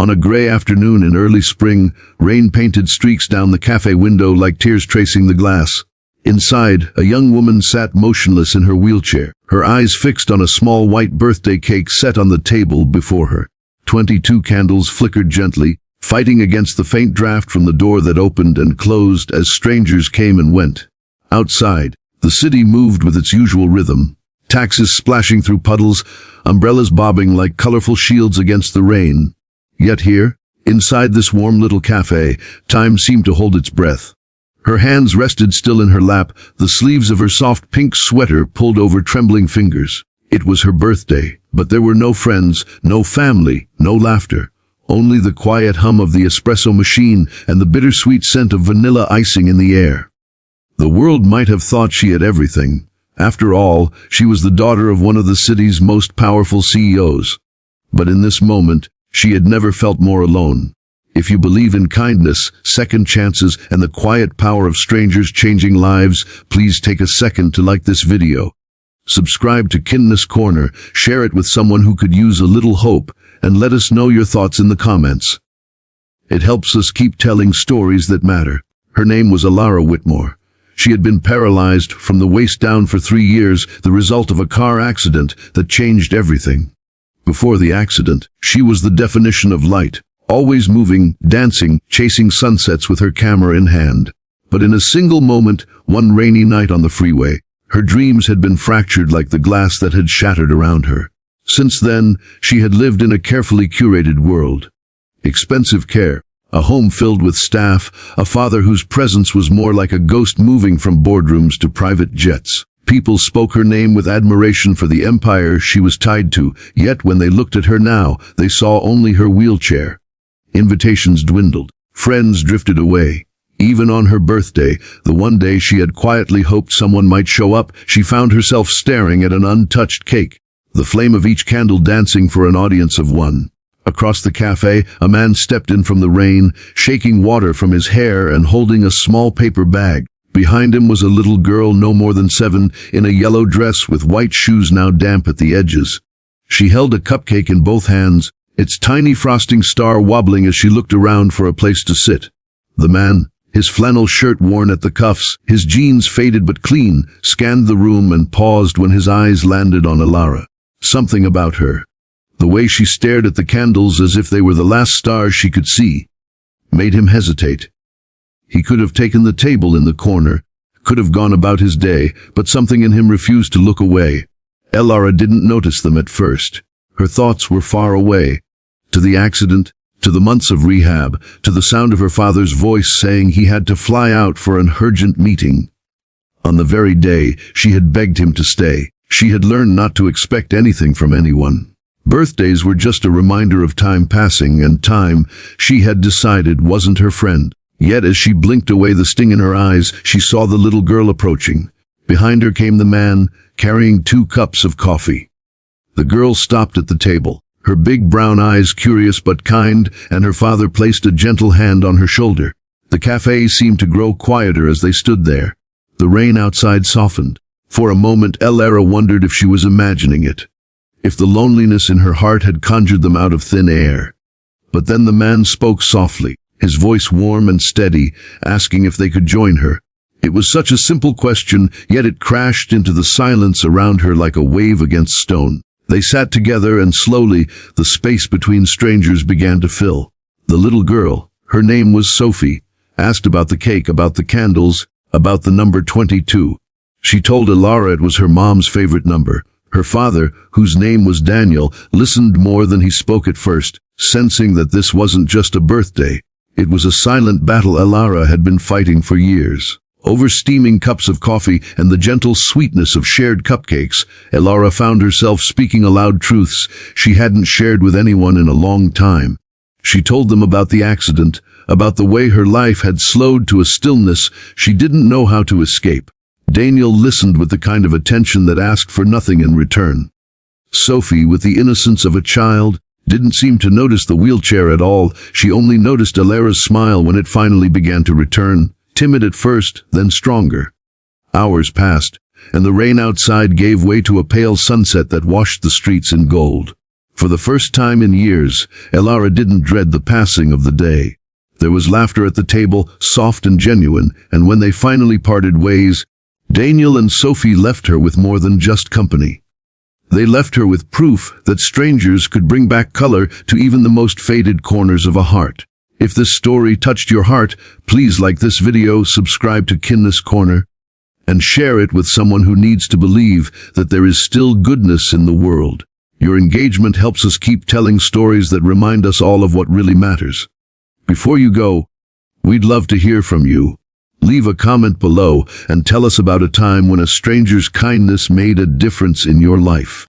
On a gray afternoon in early spring, rain painted streaks down the cafe window like tears tracing the glass. Inside, a young woman sat motionless in her wheelchair, her eyes fixed on a small white birthday cake set on the table before her. 22 candles flickered gently, fighting against the faint draft from the door that opened and closed as strangers came and went. Outside, the city moved with its usual rhythm. Taxis splashing through puddles, umbrellas bobbing like colorful shields against the rain. Yet here, inside this warm little cafe, time seemed to hold its breath. Her hands rested still in her lap, the sleeves of her soft pink sweater pulled over trembling fingers. It was her birthday, but there were no friends, no family, no laughter. Only the quiet hum of the espresso machine and the bittersweet scent of vanilla icing in the air. The world might have thought she had everything. After all, she was the daughter of one of the city's most powerful CEOs. But in this moment, she had never felt more alone. If you believe in kindness, second chances, and the quiet power of strangers changing lives, please take a second to like this video. Subscribe to Kindness Corner, share it with someone who could use a little hope, and let us know your thoughts in the comments. It helps us keep telling stories that matter. Her name was Alara Whitmore. She had been paralyzed from the waist down for 3 years, the result of a car accident that changed everything. Before the accident, she was the definition of light, always moving, dancing, chasing sunsets with her camera in hand. But in a single moment, one rainy night on the freeway, her dreams had been fractured like the glass that had shattered around her. Since then, she had lived in a carefully curated world. Expensive care, a home filled with staff, a father whose presence was more like a ghost moving from boardrooms to private jets. People spoke her name with admiration for the empire she was tied to, yet when they looked at her now, they saw only her wheelchair. Invitations dwindled. Friends drifted away. Even on her birthday, the one day she had quietly hoped someone might show up, she found herself staring at an untouched cake, the flame of each candle dancing for an audience of one. Across the cafe, a man stepped in from the rain, shaking water from his hair and holding a small paper bag. Behind him was a little girl no more than 7, in a yellow dress with white shoes now damp at the edges. She held a cupcake in both hands, its tiny frosting star wobbling as she looked around for a place to sit. The man, his flannel shirt worn at the cuffs, his jeans faded but clean, scanned the room and paused when his eyes landed on Alara. Something about her, the way she stared at the candles as if they were the last stars she could see, made him hesitate. He could have taken the table in the corner, could have gone about his day, but something in him refused to look away. Alara didn't notice them at first. Her thoughts were far away. To the accident, to the months of rehab, to the sound of her father's voice saying he had to fly out for an urgent meeting. On the very day she had begged him to stay, she had learned not to expect anything from anyone. Birthdays were just a reminder of time passing, and time, she had decided, wasn't her friend. Yet as she blinked away the sting in her eyes, she saw the little girl approaching. Behind her came the man, carrying 2 cups of coffee. The girl stopped at the table, her big brown eyes curious but kind, and her father placed a gentle hand on her shoulder. The cafe seemed to grow quieter as they stood there. The rain outside softened. For a moment, Alara wondered if she was imagining it, if the loneliness in her heart had conjured them out of thin air. But then the man spoke softly, his voice warm and steady, asking if they could join her. It was such a simple question, yet it crashed into the silence around her like a wave against stone. They sat together, and slowly, the space between strangers began to fill. The little girl, her name was Sophie, asked about the cake, about the candles, about the number 22. She told Alara it was her mom's favorite number. Her father, whose name was Daniel, listened more than he spoke at first, sensing that this wasn't just a birthday. It was a silent battle Alara had been fighting for years. Over steaming cups of coffee and the gentle sweetness of shared cupcakes, Alara found herself speaking aloud truths she hadn't shared with anyone in a long time. She told them about the accident, about the way her life had slowed to a stillness she didn't know how to escape. Daniel listened with the kind of attention that asked for nothing in return. Sophie, with the innocence of a child, didn't seem to notice the wheelchair at all. She only noticed Alara's smile when it finally began to return, timid at first, then stronger. Hours passed, and the rain outside gave way to a pale sunset that washed the streets in gold. For the first time in years, Elara didn't dread the passing of the day. There was laughter at the table, soft and genuine, and when they finally parted ways, Daniel and Sophie left her with more than just company. They left her with proof that strangers could bring back color to even the most faded corners of a heart. If this story touched your heart, please like this video, subscribe to Kindness Corner, and share it with someone who needs to believe that there is still goodness in the world. Your engagement helps us keep telling stories that remind us all of what really matters. Before you go, we'd love to hear from you. Leave a comment below and tell us about a time when a stranger's kindness made a difference in your life.